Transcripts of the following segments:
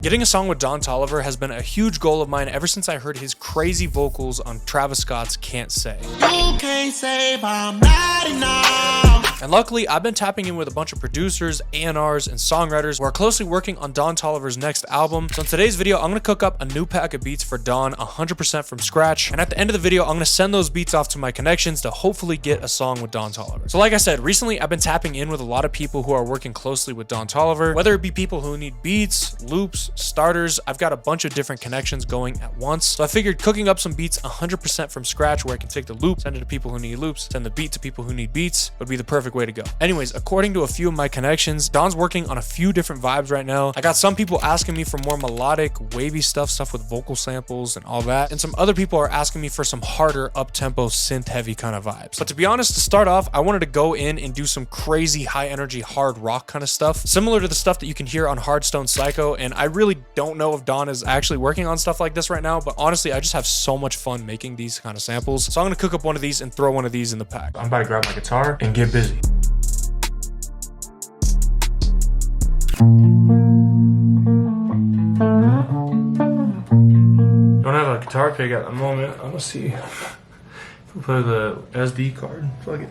Getting a song with Don Toliver has been a huge goal of mine ever since I heard his crazy vocals on Travis Scott's Can't Say. You can't save, I'm not enough. And luckily, I've been tapping in with a bunch of producers, A&Rs, and songwriters who are closely working on Don Toliver's next album. So in today's video, I'm gonna cook up a new pack of beats for Don 100% from scratch. And at the end of the video, I'm gonna send those beats off to my connections to hopefully get a song with Don Toliver. So like I said, recently I've been tapping in with a lot of people who are working closely with Don Toliver, whether it be people who need beats, loops, starters. I've got a bunch of different connections going at once. So I figured cooking up some beats 100% from scratch where I can take the loop, send it to people who need loops, send the beat to people who need beats would be the perfect way to go. Anyways, according to a few of my connections, Don's working on a few different vibes right now. I got some people asking me for more melodic, wavy stuff with vocal samples and all that. And some other people are asking me for some harder, up-tempo, synth-heavy kind of vibes. But to be honest, to start off, I wanted to go in and do some crazy high-energy, hard rock kind of stuff, similar to the stuff that you can hear on Hardstone Psycho. And I really don't know if Don is actually working on stuff like this right now, but honestly, I just have so much fun making these kind of samples. So I'm gonna cook up one of these and throw one of these in the pack. I'm about to grab my guitar and get busy. Don't have a guitar pick at the moment. I'm gonna see if we play the SD card. Plug it.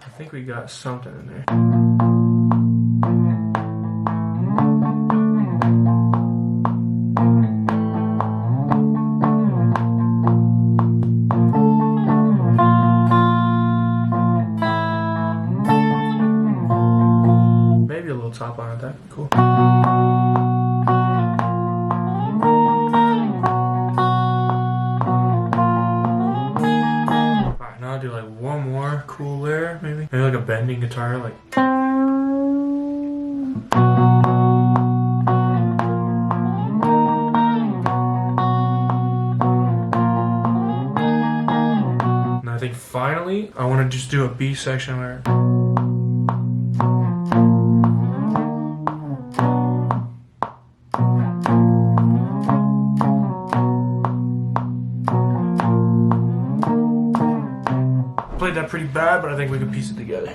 I think we got something in there. Maybe a little top on it, that'd be cool. Do like one more cool layer, maybe like a bending guitar, like. And I think finally I want to just do a B section where. Played that pretty bad, but I think we can piece it together.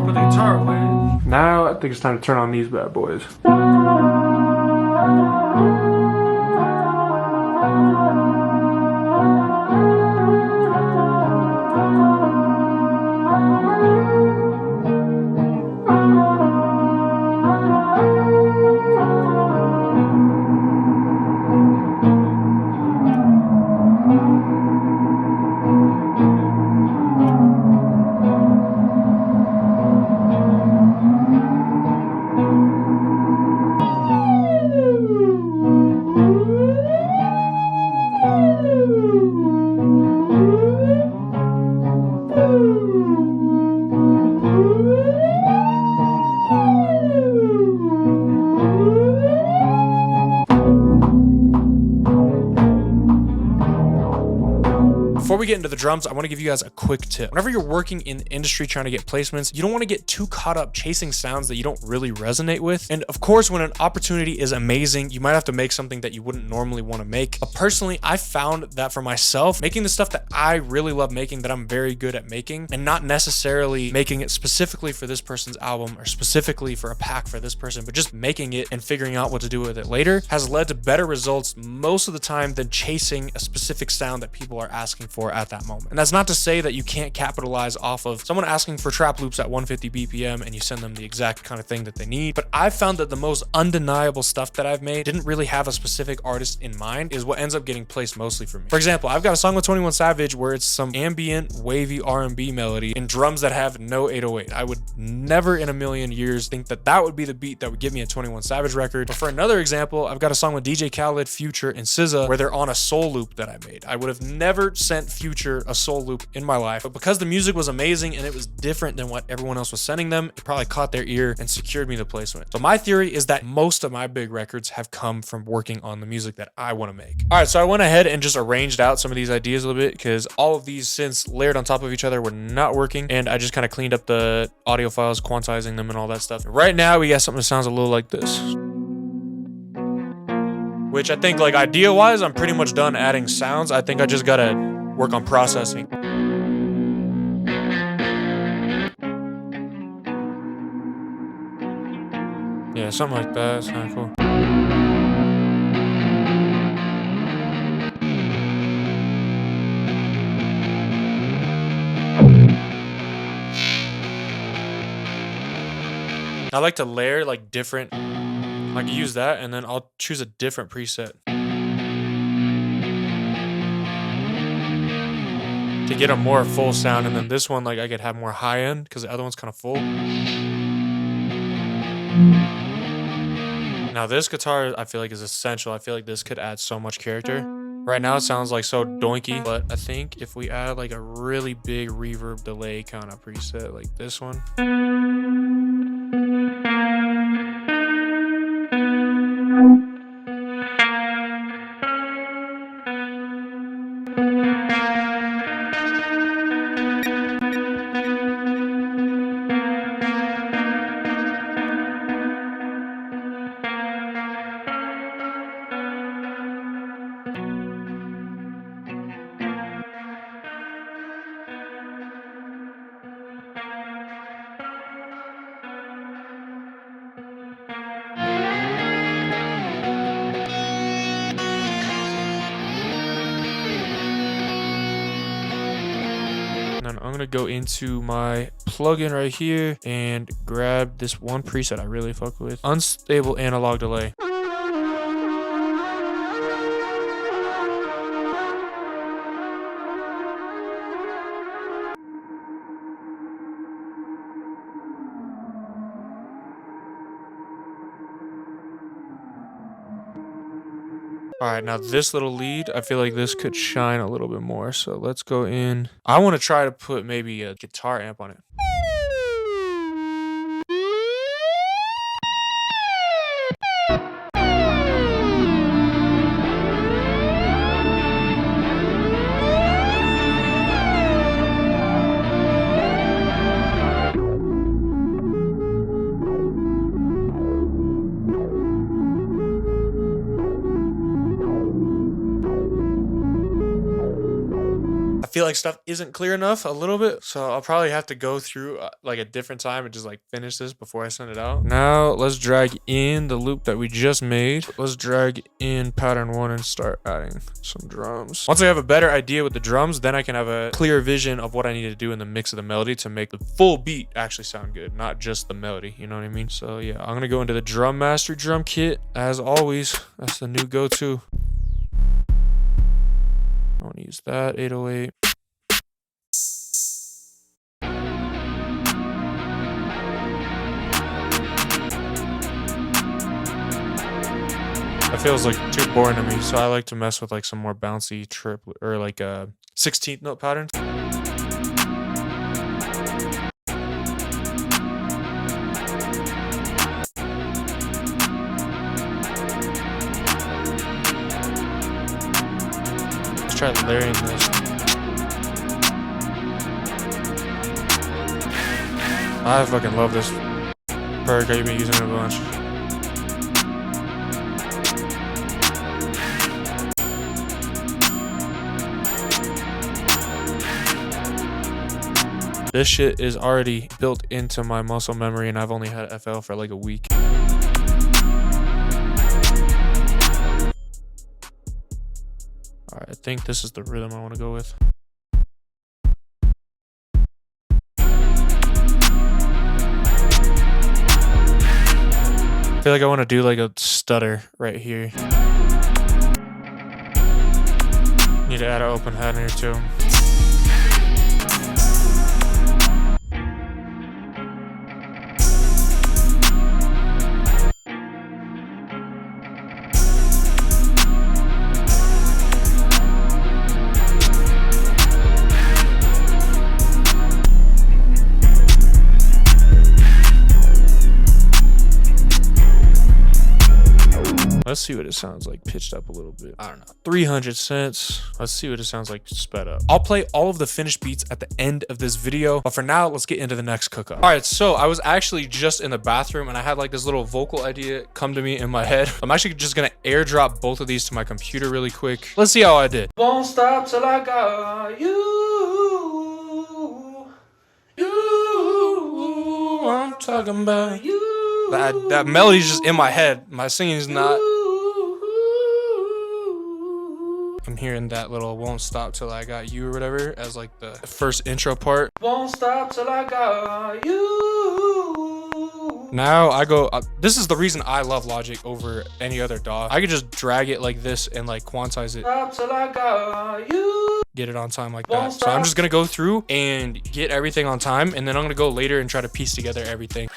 Put the guitar away. Now I think it's time to turn on these bad boys. Before we get into the drums, I want to give you guys a quick tip. Whenever you're working in the industry trying to get placements, you don't want to get too caught up chasing sounds that you don't really resonate with. And of course, when an opportunity is amazing, you might have to make something that you wouldn't normally want to make. But personally, I found that for myself, making the stuff that I really love making, that I'm very good at making, and not necessarily making it specifically for this person's album or specifically for a pack for this person, but just making it and figuring out what to do with it later, has led to better results most of the time than chasing a specific sound that people are asking for at that moment. And that's not to say that you can't capitalize off of someone asking for trap loops at 150 BPM and you send them the exact kind of thing that they need. But I've found that the most undeniable stuff that I've made didn't really have a specific artist in mind is what ends up getting placed mostly for me. For example, I've got a song with 21 Savage where it's some ambient, wavy R&B melody and drums that have no 808. I would never in a million years think that that would be the beat that would give me a 21 Savage record. But for another example, I've got a song with DJ Khaled, Future, and SZA where they're on a soul loop that I made. I would have never sent Future a soul loop in my life, but because the music was amazing and it was different than what everyone else was sending them, it probably caught their ear and secured me the placement. So my theory is that most of my big records have come from working on the music that I want to make. All right, so I went ahead and just arranged out some of these ideas a little bit because all of these synths layered on top of each other were not working, and I just kind of cleaned up the audio files, quantizing them and all that stuff. Right now we got something that sounds a little like this, which I think, like, idea wise, I'm pretty much done adding sounds. I think I just gotta work on processing. Yeah, something like that. It's kind of cool. I like to layer like different, I can use that and then I'll choose a different preset to get a more full sound, and then this one, like, I could have more high end because the other one's kind of full. Now this guitar I feel like is essential. I feel like this could add so much character. Right now it sounds like so doinky, but I think if we add like a really big reverb delay kind of preset like this one, I'm gonna go into my plugin right here and grab this one preset I really fuck with. Unstable analog delay. All right, now this little lead, I feel like this could shine a little bit more. So let's go in. I want to try to put maybe a guitar amp on it. I feel like stuff isn't clear enough a little bit, so I'll probably have to go through like a different time and just like finish this before I send it out. Now let's drag in the loop that we just made. Let's drag in pattern 1 and start adding some drums. Once I have a better idea with the drums, then I can have a clear vision of what I need to do in the mix of the melody to make the full beat actually sound good, not just the melody, you know what I mean? So yeah, I'm gonna go into the Drum Master drum kit as always. That's the new go-to. I want to use that 808. That feels like too boring to me, so I like to mess with like some more bouncy triplet or like 16th note patterns. Let's try layering this. I fucking love this perk. I've been using it a bunch. This shit is already built into my muscle memory, and I've only had FL for like a week. Alright, I think this is the rhythm I want to go with. feel like I want to do like a stutter right here. Need to add an open head in here too. Let's see what it sounds like pitched up a little bit. I don't know. 300 cents. Let's see what it sounds like sped up. I'll play all of the finished beats at the end of this video, but for now, let's get into the next cook up. All right, so I was actually just in the bathroom and I had like this little vocal idea come to me in my head. I'm actually just gonna airdrop both of these to my computer really quick. Let's see how I did. Won't stop till I got you. I'm talking about you. That melody's just in my head. My singing is not. I'm hearing that little "won't stop till I got you" or whatever as like the first intro part. Won't stop till I got you. Now I go. This is the reason I love Logic over any other DAW. I could just drag it like this and like quantize it. Stop till I got you. Get it on time like that. So I'm just gonna go through and get everything on time, and then I'm gonna go later and try to piece together everything.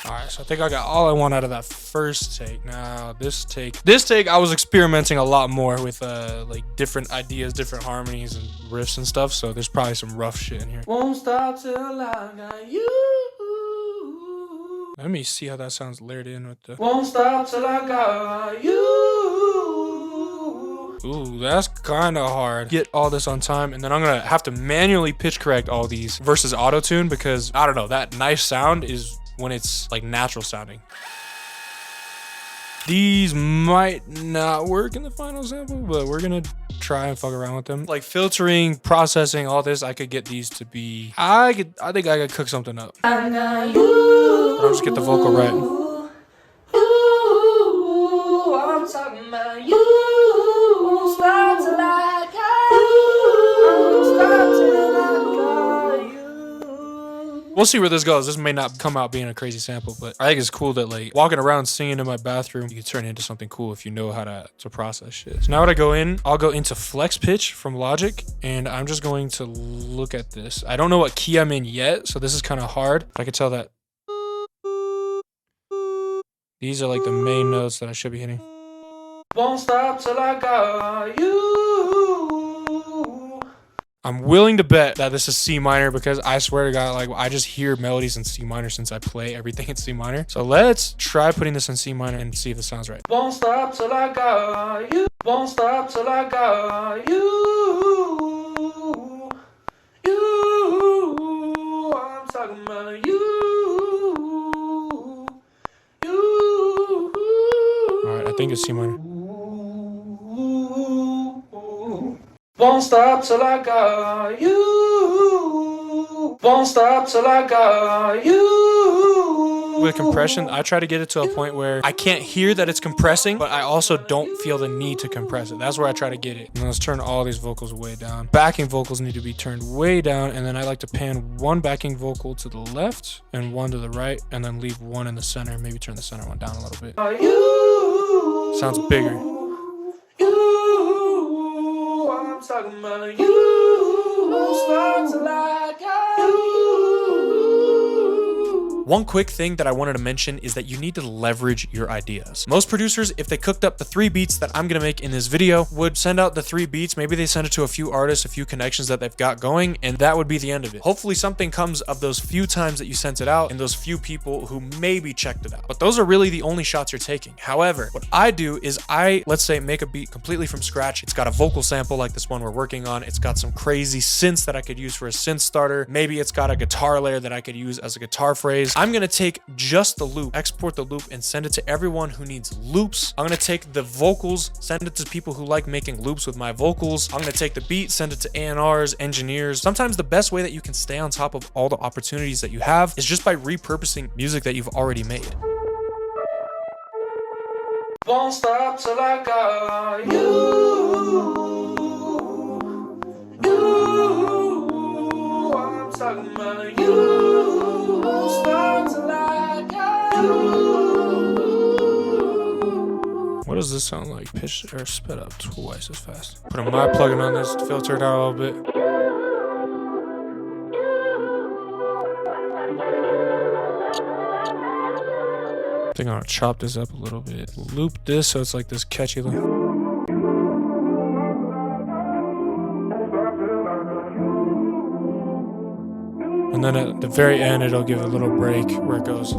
All right, so I think I got all I want out of that first take. Now this take I was experimenting a lot more with like different ideas, different harmonies and riffs and stuff. So there's probably some rough shit in here. Won't stop till I got you. Let me see how that sounds layered in with the. Won't stop till I got you. Ooh, that's kind of hard. Get all this on time, and then I'm gonna have to manually pitch correct all these versus auto-tune because I don't know, that nice sound is when it's like natural sounding. These might not work in the final sample, but we're gonna try and fuck around with them. Like filtering, processing, all this, I could get these to be. I think I could cook something up. I'll just get the vocal right. I'm talking about you. Stop till I got you. Stop till I got you. We'll see where this goes. This may not come out being a crazy sample, but I think it's cool that like walking around singing in my bathroom, you can turn it into something cool if you know how to process shit. So now when I go in, I'll go into flex pitch from Logic, and I'm just going to look at this. I don't know what key I'm in yet, so this is kind of hard. I can tell that these are like the main notes that I should be hitting. Won't stop till I got you. I'm willing to bet that this is C minor because I swear to God, like I just hear melodies in C minor since I play everything in C minor. So let's try putting this in C minor and see if it sounds right. Won't stop till I got you. Won't stop till I got you. I'm talking about you. All right, I think it's C minor. Won't stop till I got you. Won't stop till I got you. With compression, I try to get it to a point where I can't hear that it's compressing, but I also don't feel the need to compress it. That's where I try to get it. And let's turn all these vocals way down. Backing vocals need to be turned way down, and then I like to pan one backing vocal to the left and one to the right, and then leave one in the center. Maybe turn the center one down a little bit. Sounds bigger. I'm talking about you. Start till I got you. One quick thing that I wanted to mention is that you need to leverage your ideas. Most producers, if they cooked up the 3 beats that I'm gonna make in this video, would send out the 3 beats. Maybe they send it to a few artists, a few connections that they've got going, and that would be the end of it. Hopefully something comes of those few times that you sent it out and those few people who maybe checked it out. But those are really the only shots you're taking. However, what I do is let's say, make a beat completely from scratch. It's got a vocal sample like this one we're working on. It's got some crazy synths that I could use for a synth starter. Maybe it's got a guitar layer that I could use as a guitar phrase. I'm gonna take just the loop, export the loop, and send it to everyone who needs loops. I'm gonna take the vocals, send it to people who like making loops with my vocals. I'm gonna take the beat, send it to A&Rs, engineers. Sometimes the best way that you can stay on top of all the opportunities that you have is just by repurposing music that you've already made. Won't stop till I got you. I'm talking about you. Won't stop. does this sound like? Pitched or sped up twice as fast. Put a my plugin on this, filter it out a little bit. I think I'm gonna chop this up a little bit. Loop this so it's like this catchy look. And then at the very end, it'll give a little break where it goes.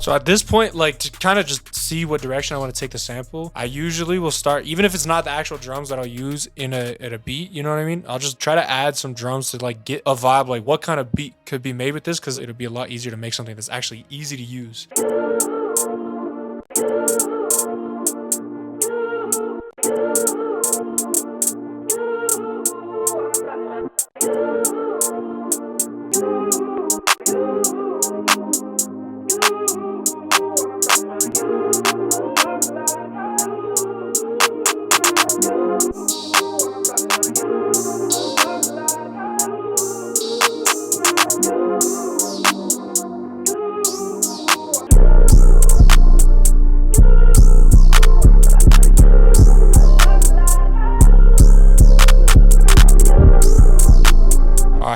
So at this point, like to kind of just see what direction I want to take the sample, I usually will start, even if it's not the actual drums that I'll use in a beat, you know what I mean? I'll just try to add some drums to like get a vibe, like what kind of beat could be made with this, because it'll be a lot easier to make something that's actually easy to use.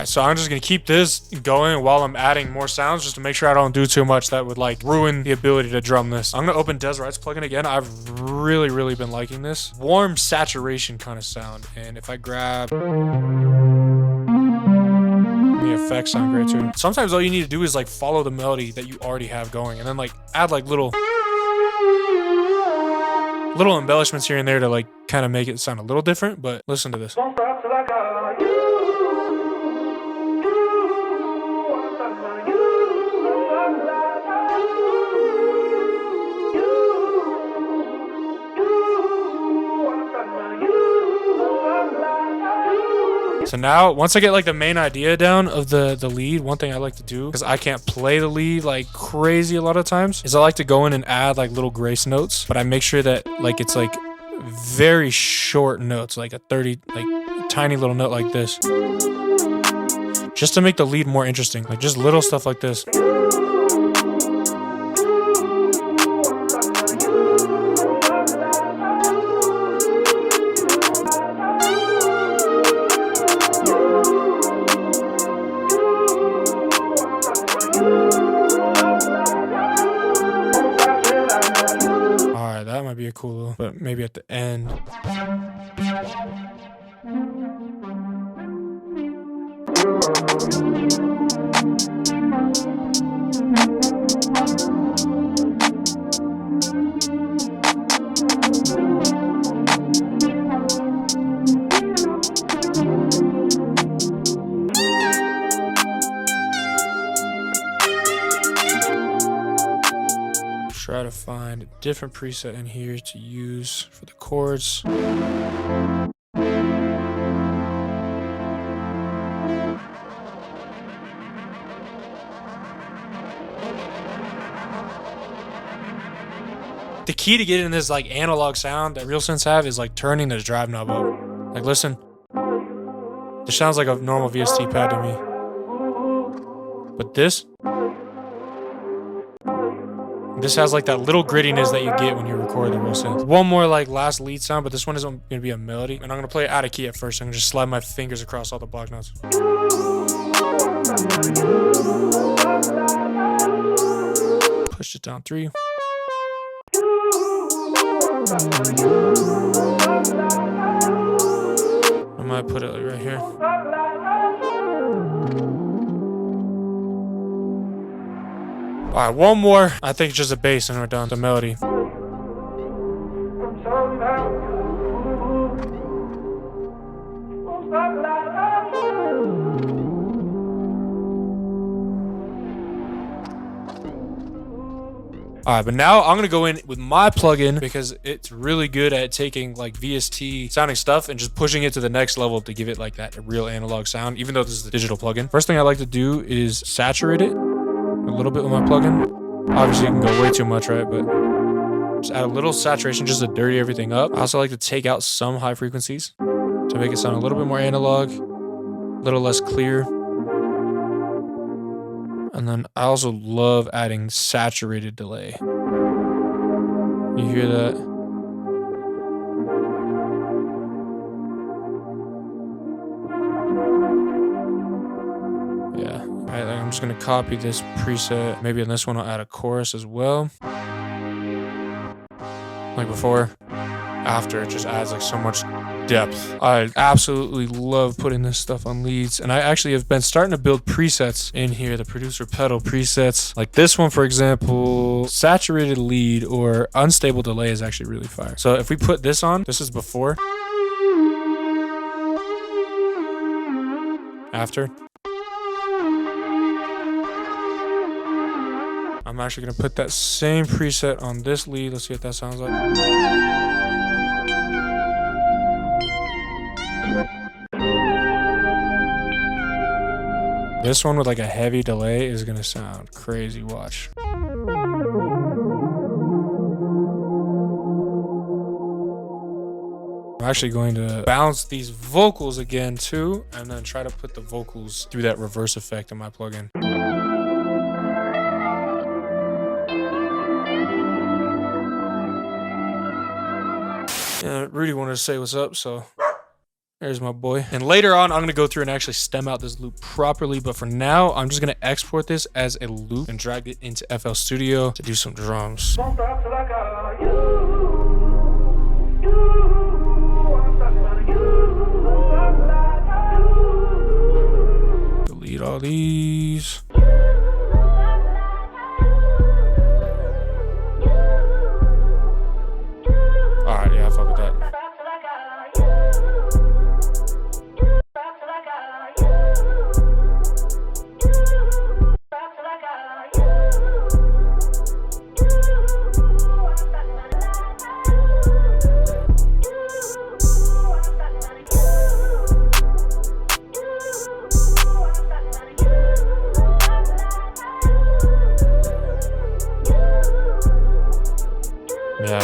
So I'm just gonna keep this going while I'm adding more sounds, just to make sure I don't do too much that would like ruin the ability to drum this. I'm gonna open Desirite's plugin again. I've really been liking this warm saturation kind of sound. And if I grab the effects, sound great too. Sometimes all you need to do is like follow the melody that you already have going, and then like add like little embellishments here and there to like kind of make it sound a little different. But listen to this. So now, once I get like the main idea down of the lead, one thing I like to do, because I can't play the lead like crazy a lot of times, is I like to go in and add like little grace notes, but I make sure that like it's like very short notes, like a 30, like a tiny little note like this, just to make the lead more interesting, like just little stuff like this. That might be a cool little, but maybe at the end. Try to find a different preset in here to use for the chords. The key to getting this like analog sound that real synths have is like turning this drive knob up. Like listen, this sounds like a normal VST pad to me. But this has like that little grittiness that you get when you record the real synth. One more like last lead sound, but this one isn't gonna be a melody. And I'm gonna play it out of key at first. I'm gonna just slide my fingers across all the block notes. Push it down 3. I might put it like right here. Alright, one more. I think it's just a bass and we're done. The melody. Alright, but now I'm gonna go in with my plugin because it's really good at taking like VST sounding stuff and just pushing it to the next level to give it like that real analog sound, even though this is a digital plugin. First thing I like to do is saturate it a little bit with my plugin. Obviously you can go way too much, right? But just add a little saturation just to dirty everything up. I also like to take out some high frequencies to make it sound a little bit more analog, a little less clear. And then I also love adding saturated delay. You hear that? Yeah. Alright, I'm just gonna copy this preset. Maybe in this one I'll add a chorus as well. Like before. After, it just adds like so much depth. I absolutely love putting this stuff on leads, and I actually have been starting to build presets in here, the producer pedal presets. Like this one, for example, saturated lead or unstable delay is actually really fire. So if we put this on, this is before. After. I'm actually gonna put that same preset on this lead. Let's see what that sounds like. This one with like a heavy delay is gonna sound crazy. Watch. I'm actually going to bounce these vocals again too, and then try to put the vocals through that reverse effect in my plugin. Yeah, Rudy wanted to say what's up, so there's my boy. And later on, I'm going to go through and actually stem out this loop properly. But for now, I'm just going to export this as a loop and drag it into FL Studio to do some drums. Delete all these. Alright, yeah, I fuck with that. Yeah.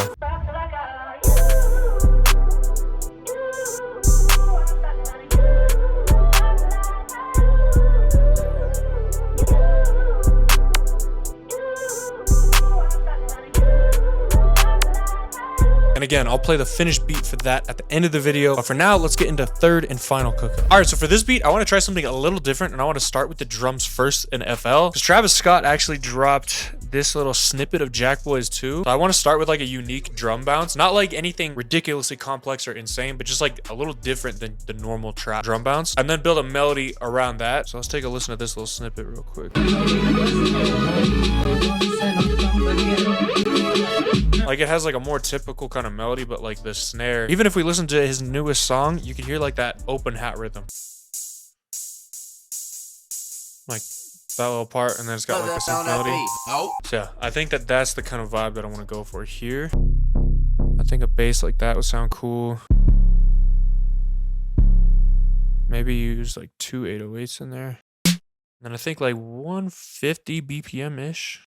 And again, I'll play the finished beat for that at the end of the video. But for now, let's get into third and final cook-up. All right, so for this beat, I want to try something a little different, and I want to start with the drums first in FL. Because Travis Scott actually dropped this little snippet of Jackboys 2. So I want to start with like a unique drum bounce. Not like anything ridiculously complex or insane, but just like a little different than the normal trap drum bounce. And then build a melody around that. So let's take a listen to this little snippet real quick. Like it has like a more typical kind of melody, but like the snare. Even if we listen to his newest song, you can hear like that open hat rhythm. Like that little part, and then it's got like a synth melody. So yeah, I think that that's the kind of vibe that I want to go for here. I think a bass like that would sound cool. Maybe use like 2 808s in there. And then I think like 150 BPM-ish.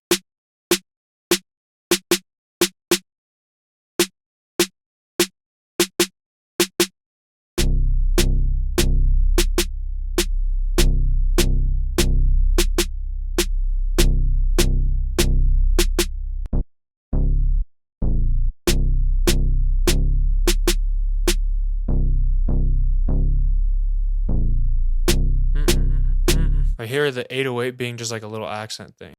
I hear the 808 being just like a little accent thing.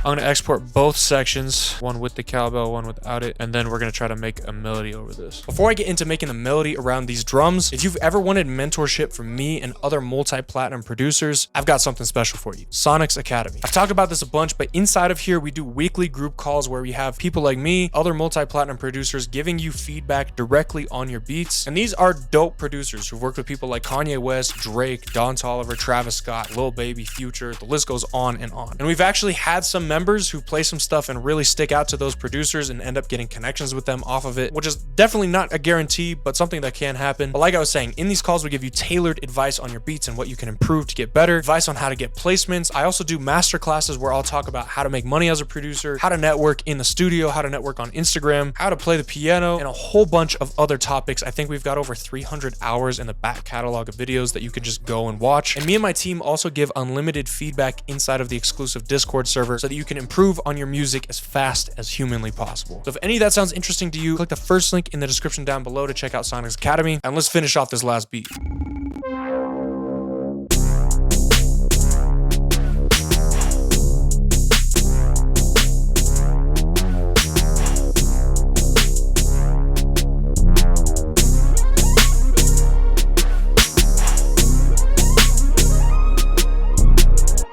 I'm gonna export both sections, one with the cowbell, one without it, and then we're gonna try to make a melody over this. Before I get into making the melody around these drums, if you've ever wanted mentorship from me and other multi-platinum producers, I've got something special for you. Sonic's Academy. I've talked about this a bunch, but inside of here, we do weekly group calls where we have people like me, other multi-platinum producers giving you feedback directly on your beats. And these are dope producers who've worked with people like Kanye West, Drake, Don Toliver, Travis Scott, Lil Baby, Future, the list goes on and on. And we've actually had some members who play some stuff and really stick out to those producers and end up getting connections with them off of it, which is definitely not a guarantee, but something that can happen. But like I was saying, in these calls, we give you tailored advice on your beats and what you can improve to get better, advice on how to get placements. I also do master classes where I'll talk about how to make money as a producer, how to network in the studio, how to network on Instagram, how to play the piano, and a whole bunch of other topics. I think we've got over 300 hours in the back catalog of videos that you can just go and watch. And me and my team also give unlimited feedback inside of the exclusive Discord server so that you can improve on your music as fast as humanly possible. So if any of that sounds interesting to you, click the first link in the description down below to check out Sonic's Academy. And let's finish off this last beat.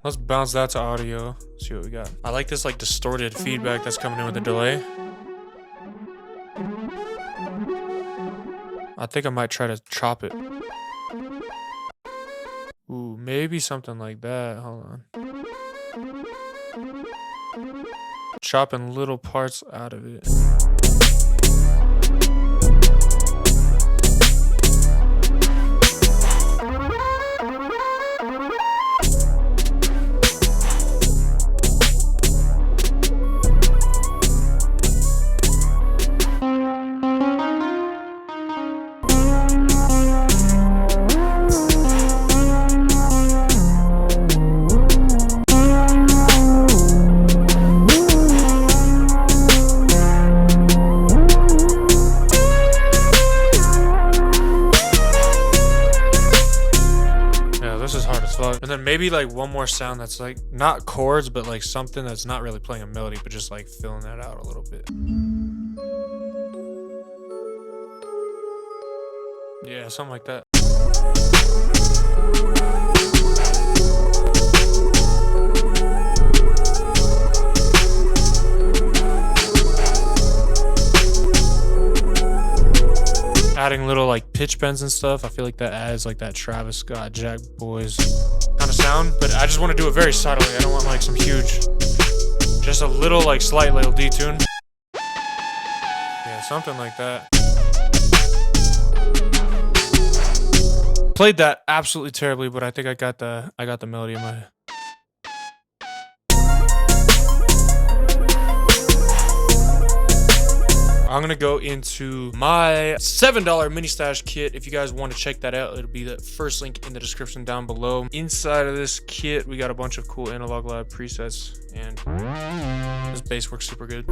Let's bounce that to audio. See what we got. I like this like distorted feedback that's coming in with the delay. I think I might try to chop it. Ooh, maybe something like that. Hold on. Chopping little parts out of it. And then maybe like one more sound that's like not chords, but like something that's not really playing a melody, but just like filling that out a little bit. Yeah, something like that. Adding little like pitch bends and stuff. I feel like that adds like that Travis Scott, Jack Boys kind of sound, but I just want to do it very subtly. I don't want like some huge, just a little like slight little detune. Yeah, something like that. Played that absolutely terribly, but I think I got the melody in my head. I'm gonna go into my $7 mini stash kit. If you guys want to check that out, it'll be the first link in the description down below. Inside of this kit, we got a bunch of cool Analog Lab presets, and this bass works super good.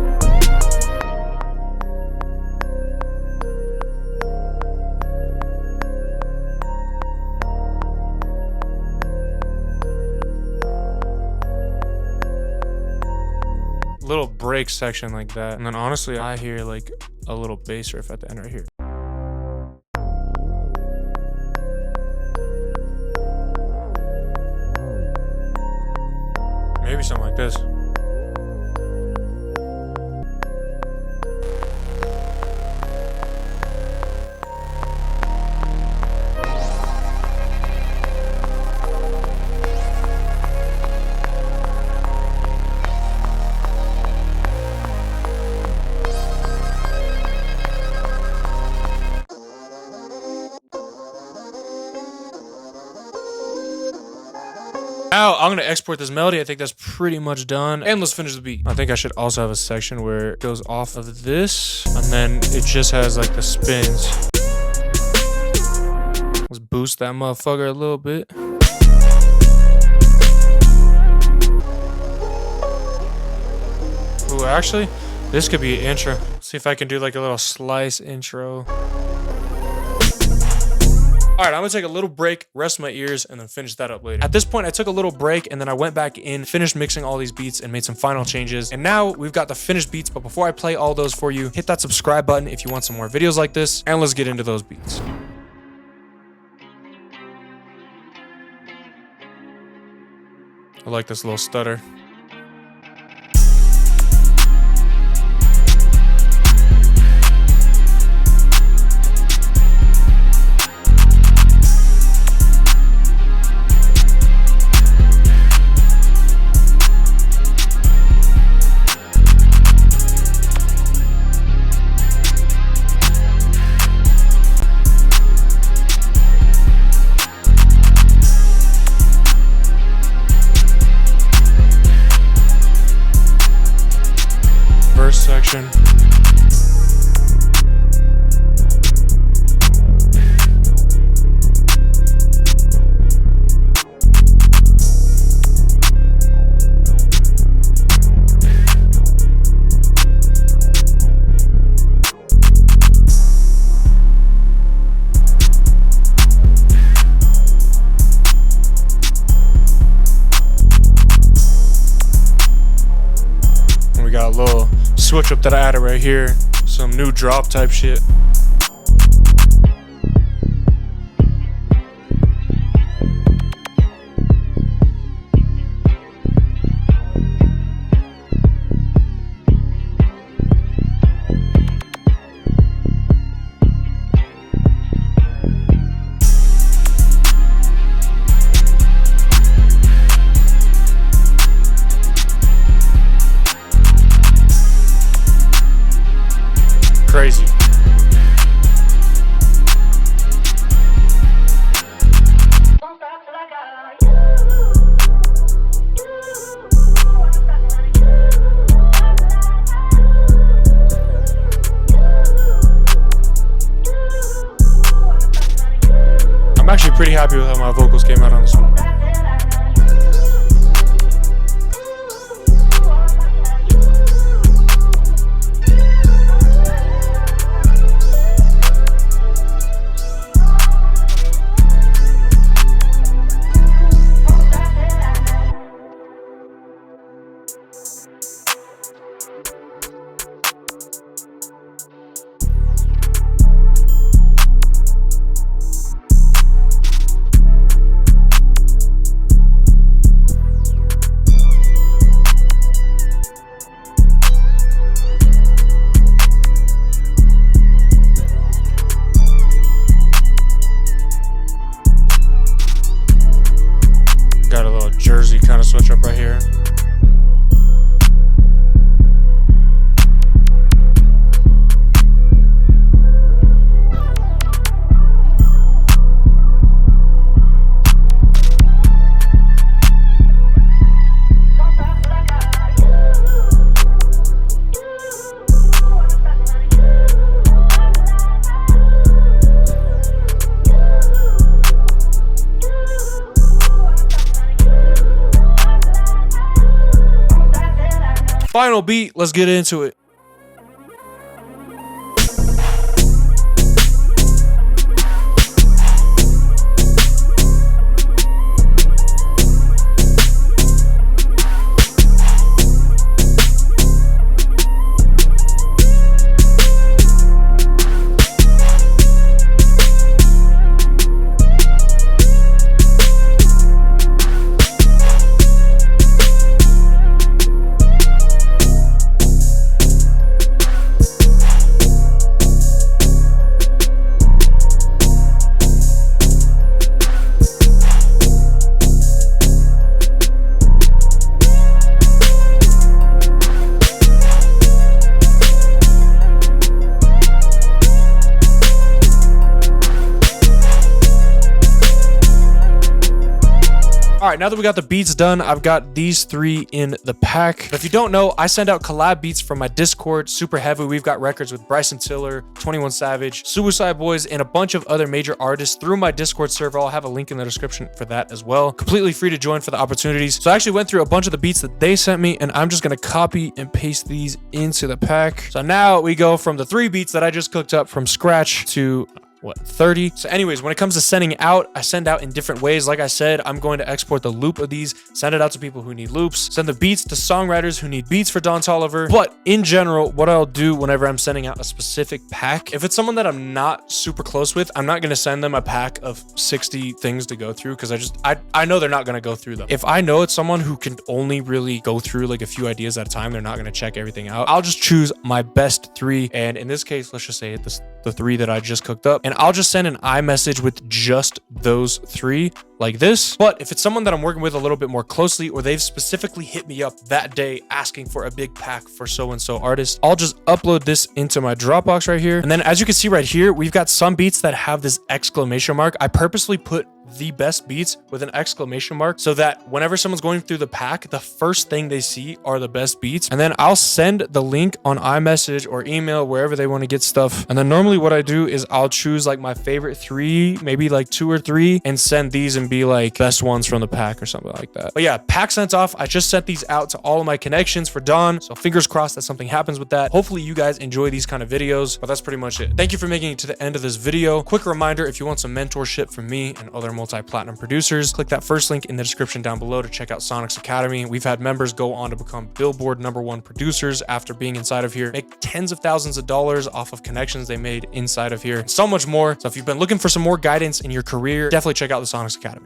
Little break section like that, and then honestly I hear like a little bass riff at the end right here. Maybe something like this. Now I'm gonna export this melody. I think that's pretty much done. And let's finish the beat. I think I should also have a section where it goes off of this, and then it just has like the spins. Let's boost that motherfucker a little bit. Ooh, actually, this could be an intro. See if I can do like a little slice intro. All right, I'm gonna take a little break, rest my ears, and then finish that up later. At this point, I took a little break and then I went back in, finished mixing all these beats and made some final changes. And now we've got the finished beats, but before I play all those for you, hit that subscribe button if you want some more videos like this, and let's get into those beats. I like this little stutter. Verse section. And we got a little switch up that I added right here, some new drop type shit. Crazy. I'm actually pretty happy with how my vocals came out on this one. Got a little Jersey kind of switch up right here. Final beat, let's get into it. All right, now that we got the beats done, I've got these three in the pack. But if you don't know, I send out collab beats from my Discord, super heavy. We've got records with Bryson Tiller, 21 Savage, Suicide Boys, and a bunch of other major artists through my Discord server. I'll have a link in the description for that as well. Completely free to join for the opportunities. So I actually went through a bunch of the beats that they sent me, and I'm just gonna copy and paste these into the pack. So now we go from the 3 beats that I just cooked up from scratch to what, 30. So anyways, when it comes to sending out, I send out in different ways. Like I said, I'm going to export the loop of these, send it out to people who need loops, send the beats to songwriters who need beats for Don Toliver. But in general, what I'll do whenever I'm sending out a specific pack, if it's someone that I'm not super close with, I'm not going to send them a pack of 60 things to go through, because I know they're not going to go through them. If I know it's someone who can only really go through like a few ideas at a time, they're not going to check everything out, I'll just choose my best 3. And in this case, let's just say the 3 that I just cooked up, and I'll just send an iMessage with just those 3 like this. But if it's someone that I'm working with a little bit more closely, or they've specifically hit me up that day asking for a big pack for so-and-so artist, I'll just upload this into my Dropbox right here. And then as you can see right here, we've got some beats that have this exclamation mark. I purposely put the best beats with an exclamation mark so that whenever someone's going through the pack, the first thing they see are the best beats. And then I'll send the link on iMessage or email, wherever they want to get stuff. And then normally what I do is I'll choose like my favorite 3, maybe like 2 or 3, and send these and be like best ones from the pack or something like that. But yeah, pack sent off. I just sent these out to all of my connections for Don. So fingers crossed that something happens with that. Hopefully you guys enjoy these kind of videos, but that's pretty much it. Thank you for making it to the end of this video. Quick reminder, if you want some mentorship from me and other multi-platinum producers, click that first link in the description down below to check out Sonic's Academy. We've had members go on to become Billboard #1 producers after being inside of here, make tens of thousands of dollars off of connections they made inside of here, and so much more. So if you've been looking for some more guidance in your career, definitely check out the Sonic's Academy.